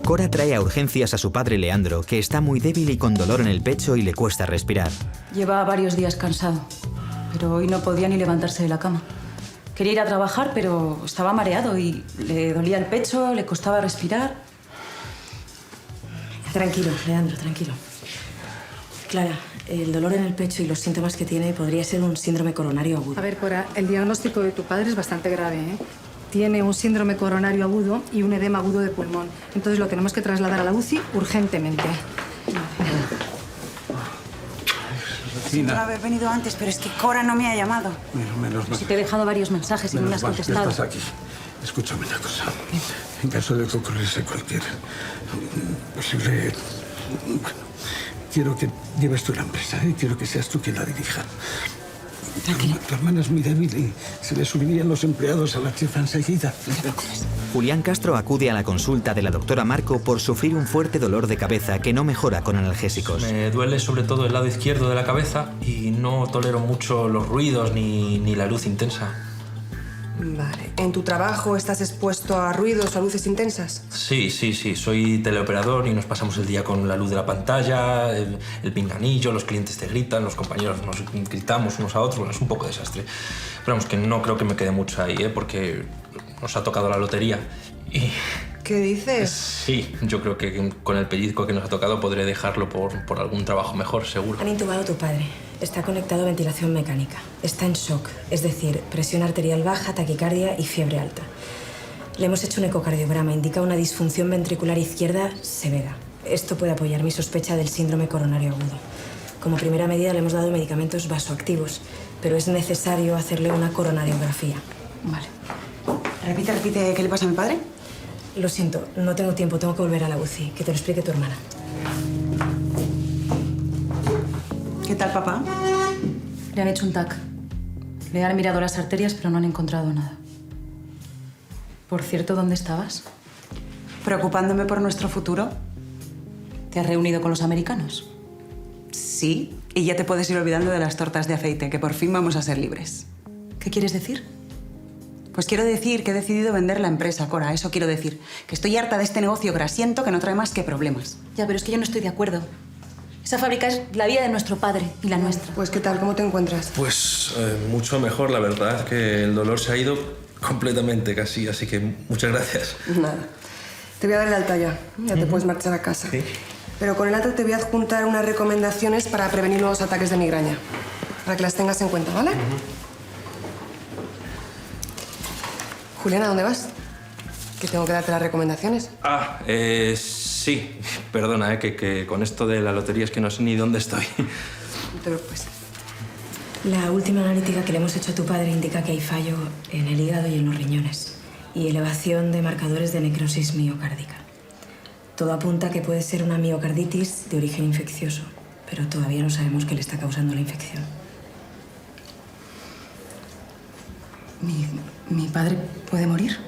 Cora trae a urgencias a su padre Leandro, que está muy débil y con dolor en el pecho y le cuesta respirar. Lleva varios días cansado, pero hoy no podía ni levantarse de la cama. Quería ir a trabajar, pero estaba mareado y le dolía el pecho, le costaba respirar. Tranquilo, Leandro, tranquilo. Clara, el dolor en el pecho y los síntomas que tiene podría ser un síndrome coronario agudo. A ver, Cora, el diagnóstico de tu padre es bastante grave, ¿eh? Tiene un síndrome coronario agudo y un edema agudo de pulmón. Entonces lo tenemos que trasladar a la UCI urgentemente. Siento no haber venido antes, pero es que Cora no me ha llamado. Si te he dejado varios mensajes y no me has contestado. Estás aquí. Escúchame una cosa. En caso de que ocurriese cualquier posible... Bueno, quiero que lleves tú la empresa y quiero que seas tú quien la dirija. Tranquilo. Tu hermana es muy débil y se le subirían los empleados a la jefa enseguida. Julián Castro acude a la consulta de la doctora Marco por sufrir un fuerte dolor de cabeza que no mejora con analgésicos. Me duele sobre todo el lado izquierdo de la cabeza y no tolero mucho los ruidos ni la luz intensa. Vale. ¿En tu trabajo estás expuesto a ruidos o a luces intensas? Sí. Soy teleoperador y nos pasamos el día con la luz de la pantalla, el pinganillo, los clientes te gritan, los compañeros nos gritamos unos a otros. Bueno, es un poco desastre. Pero vamos, que no creo que me quede mucho ahí, porque nos ha tocado la lotería. Y... ¿Qué dices? Sí, yo creo que con el pellizco que nos ha tocado podré dejarlo por algún trabajo mejor, seguro. Han intubado a tu padre. Está conectado a ventilación mecánica. Está en shock, es decir, presión arterial baja, taquicardia y fiebre alta. Le hemos hecho un ecocardiograma. Indica una disfunción ventricular izquierda severa. Esto puede apoyar mi sospecha del síndrome coronario agudo. Como primera medida le hemos dado medicamentos vasoactivos, pero es necesario hacerle una coronariografía. Vale. Repite, ¿qué le pasa a mi padre? Lo siento, no tengo tiempo, tengo que volver a la UCI. Que te lo explique tu hermana. ¿Qué tal, papá? Le han hecho un TAC. Le han mirado las arterias, pero no han encontrado nada. Por cierto, ¿dónde estabas? ¿Preocupándome por nuestro futuro? ¿Te has reunido con los americanos? Sí, y ya te puedes ir olvidando de las tortas de aceite, que por fin vamos a ser libres. ¿Qué quieres decir? Pues quiero decir que he decidido vender la empresa, Cora. Eso quiero decir. Que estoy harta de este negocio grasiento que no trae más que problemas. Ya, pero es que yo no estoy de acuerdo. Esa fábrica es la vida de nuestro padre y la nuestra. Pues, ¿qué tal? ¿Cómo te encuentras? Pues mucho mejor, la verdad, que el dolor se ha ido completamente casi, así que muchas gracias. Nada. Te voy a dar el alta ya. Ya te puedes marchar a casa. Sí. Pero con el alta te voy a adjuntar unas recomendaciones para prevenir nuevos ataques de migraña. Para que las tengas en cuenta, ¿vale? Juliana, ¿dónde vas? Que tengo que darte las recomendaciones. Sí. Perdona, que con esto de la lotería es que no sé ni dónde estoy. No te preocupes. La última analítica que le hemos hecho a tu padre indica que hay fallo en el hígado y en los riñones y elevación de marcadores de necrosis miocárdica. Todo apunta a que puede ser una miocarditis de origen infeccioso, pero todavía no sabemos qué le está causando la infección. ¿Mi padre puede morir?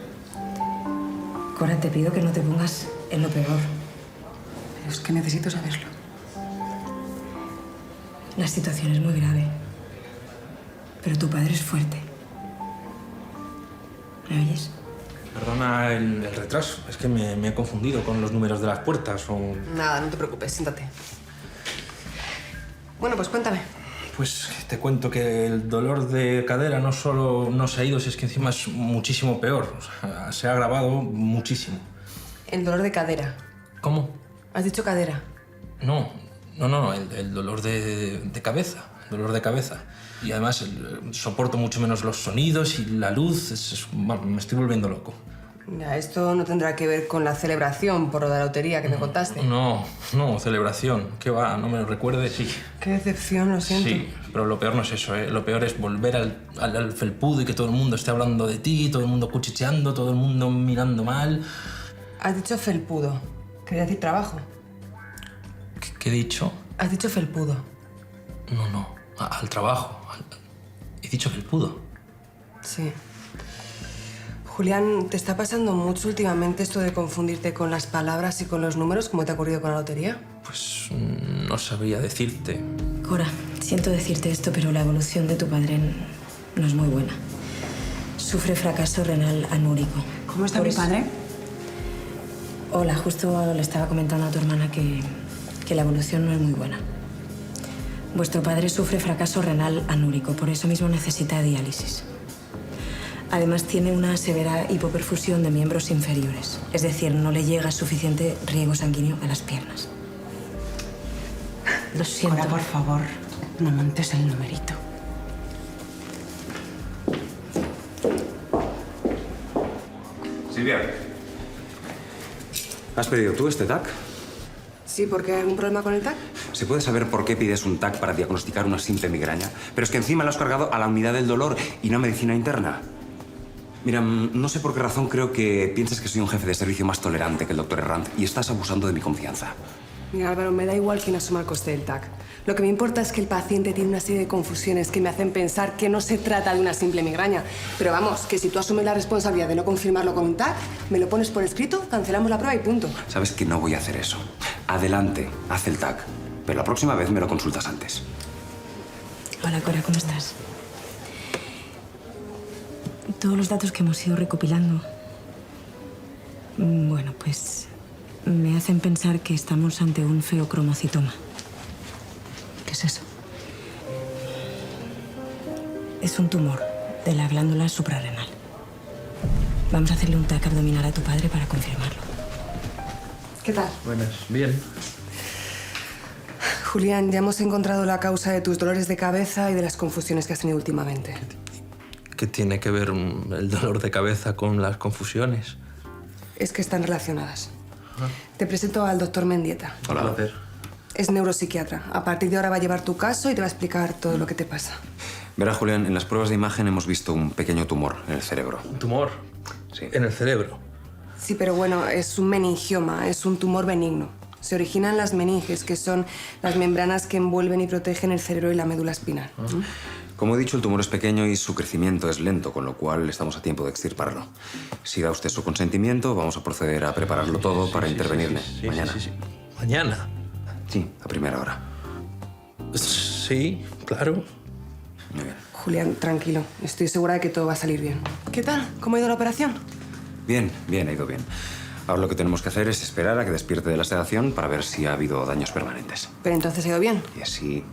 Cora, te pido que no te pongas en lo peor. Pero es que necesito saberlo. La situación es muy grave, pero tu padre es fuerte. ¿Me oyes? Perdona el retraso, es que me he confundido con los números de las puertas o... Nada, no te preocupes, siéntate. Bueno, pues cuéntame. Pues te cuento que el dolor de cadera no solo no se ha ido, si es que encima es muchísimo peor. O sea, se ha agravado muchísimo. El dolor de cadera. ¿Cómo? ¿Has dicho cadera? No, el dolor de cabeza, el dolor de cabeza. Y además soporto mucho menos los sonidos y la luz, bueno, me estoy volviendo loco. Ya, esto no tendrá que ver con la celebración por lo de la lotería que me contaste. No, celebración. ¿Qué va? No me lo recuerdes, sí. Qué decepción, lo siento. Sí, pero lo peor no es eso, ¿eh? Lo peor es volver al felpudo y que todo el mundo esté hablando de ti, todo el mundo cuchicheando, todo el mundo mirando mal. Has dicho felpudo. Quería decir trabajo. ¿Qué he dicho? Has dicho felpudo. No, al trabajo. He dicho felpudo. Sí. Julián, ¿te está pasando mucho últimamente esto de confundirte con las palabras y con los números, como te ha ocurrido con la lotería? Pues no sabría decirte. Cora, siento decirte esto, pero la evolución de tu padre no es muy buena. Sufre fracaso renal anúrico. ¿Cómo está mi padre? Hola, justo le estaba comentando a tu hermana que la evolución no es muy buena. Vuestro padre sufre fracaso renal anúrico, por eso mismo necesita diálisis. Además, tiene una severa hipoperfusión de miembros inferiores. Es decir, no le llega suficiente riego sanguíneo a las piernas. Lo siento. Cora, por favor, no montes el numerito. Silvia, ¿has pedido tú este TAC? Sí, ¿porque hay algún problema con el TAC? ¿Se puede saber por qué pides un TAC para diagnosticar una simple migraña? Pero es que encima lo has cargado a la unidad del dolor y no a medicina interna. Mira, no sé por qué razón creo que piensas que soy un jefe de servicio más tolerante que el doctor Herranz y estás abusando de mi confianza. Mira, Álvaro, me da igual quién asuma el coste del TAC. Lo que me importa es que el paciente tiene una serie de confusiones que me hacen pensar que no se trata de una simple migraña. Pero vamos, que si tú asumes la responsabilidad de no confirmarlo con un TAC, me lo pones por escrito, cancelamos la prueba y punto. Sabes que no voy a hacer eso. Adelante, haz el TAC. Pero la próxima vez me lo consultas antes. Hola, Cora, ¿cómo estás? Todos los datos que hemos ido recopilando, bueno, pues me hacen pensar que estamos ante un feocromocitoma. ¿Qué es eso? Es un tumor de la glándula suprarrenal. Vamos a hacerle un TAC abdominal a tu padre para confirmarlo. ¿Qué tal? Buenas. Bien. Julián, ya hemos encontrado la causa de tus dolores de cabeza y de las confusiones que has tenido últimamente. ¿Qué tiene que ver el dolor de cabeza con las confusiones? Es que están relacionadas. Te presento al doctor Mendieta. Hola. Un placer. Es neuropsiquiatra. A partir de ahora va a llevar tu caso y te va a explicar todo lo que te pasa. Verá, Julián, en las pruebas de imagen hemos visto un pequeño tumor en el cerebro. ¿Un tumor? Sí. ¿En el cerebro? Sí, pero bueno, es un meningioma, es un tumor benigno. Se origina en las meninges, que son las membranas que envuelven y protegen el cerebro y la médula espinal. Como he dicho, el tumor es pequeño y su crecimiento es lento, con lo cual estamos a tiempo de extirparlo. Si da usted su consentimiento, vamos a proceder a prepararlo todo para intervenirle mañana. Sí. ¿Mañana? Sí, a primera hora. Sí, claro. Muy bien. Julián, tranquilo. Estoy segura de que todo va a salir bien. ¿Qué tal? ¿Cómo ha ido la operación? Bien, ha ido bien. Ahora lo que tenemos que hacer es esperar a que despierte de la sedación para ver si ha habido daños permanentes. Pero entonces ha ido bien. Y así...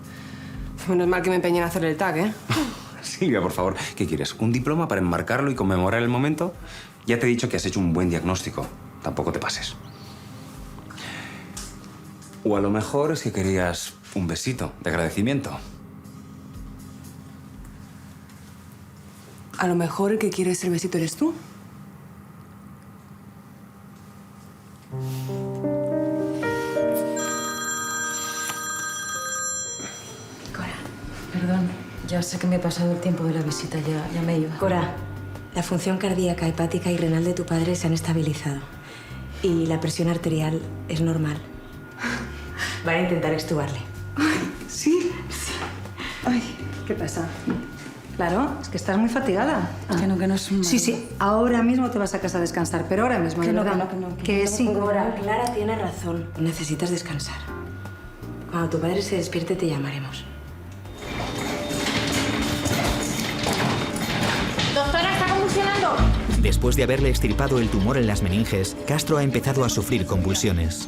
Menos mal que me empeñé en hacerle el TAC, ¿eh? Silvia, por favor, ¿qué quieres? ¿Un diploma para enmarcarlo y conmemorar el momento? Ya te he dicho que has hecho un buen diagnóstico. Tampoco te pases. O a lo mejor es que querías un besito de agradecimiento. A lo mejor el que quiere ese besito eres tú. Perdón, ya sé que me he pasado el tiempo de la visita, ya me iba. Cora, la función cardíaca, hepática y renal de tu padre se han estabilizado. Y la presión arterial es normal. Van a intentar extubarle. ¿Sí? Ay, ¿qué pasa? Claro, es que estás muy fatigada. Que no es un... Sí, ahora mismo te vas a casa a descansar, pero ahora mismo, Que de no, verdad. Que sí. Cora, Clara tiene razón. Necesitas descansar. Cuando tu padre se despierte, te llamaremos. Doctora, ¿está convulsionando? Después de haberle extirpado el tumor en las meninges, Castro ha empezado a sufrir convulsiones.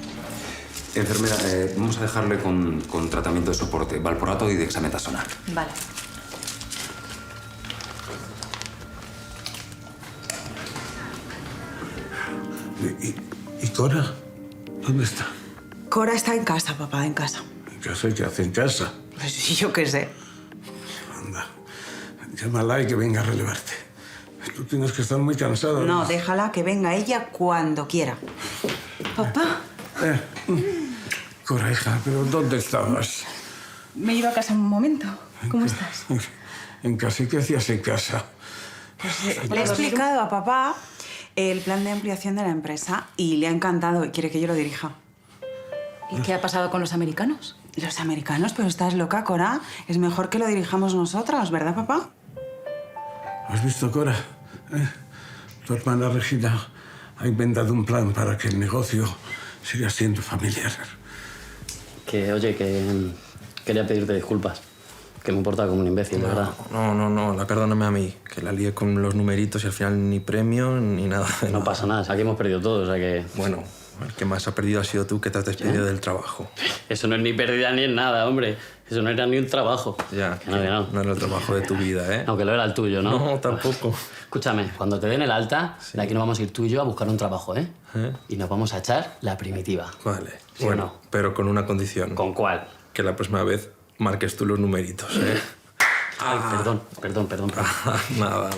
Enfermera, vamos a dejarle con tratamiento de soporte, valproato y dexametasona. Vale. ¿Y Cora? ¿Dónde está? Cora está en casa, papá, en casa. ¿En casa y qué hace en casa? Pues yo qué sé. Anda, llámala y que venga a relevarte. Tú tienes que estar muy cansada. No, déjala que venga ella cuando quiera. Papá, Cora, hija, ¿pero dónde estabas? me he ido a casa un momento. ¿Cómo estás? En casa. ¿Y qué hacías en casa? Le he explicado a papá el plan de ampliación de la empresa y le ha encantado y quiere que yo lo dirija. ¿Y qué ha pasado con los americanos? ¿Los americanos? Pero estás loca, Cora. Es mejor que lo dirijamos nosotros, ¿verdad, papá? ¿Has visto, Cora? Tu hermana Regina ha inventado un plan para que el negocio siga siendo familiar. Oye, que quería pedirte disculpas. que me he portado como un imbécil, de verdad. No, perdóname a mí, que la lié con los numeritos y al final ni premio ni nada. No pasa nada, aquí hemos perdido todo, o sea que... Bueno, el que más ha perdido ha sido tú, que te has despedido del trabajo. Eso no es ni pérdida ni es nada, hombre. Eso no era ni un trabajo. Ya, que no. No era el trabajo de tu vida, ¿eh? Aunque lo era el tuyo, ¿no? No, tampoco. Escúchame, cuando te den el alta, de aquí nos vamos a ir tú y yo a buscar un trabajo, ¿eh? Y nos vamos a echar la primitiva. Vale. ¿Sí bueno, o no? pero con una condición. ¿Con cuál? Que la próxima vez marques tú los numeritos, ¿eh? Ay, perdón. Nada.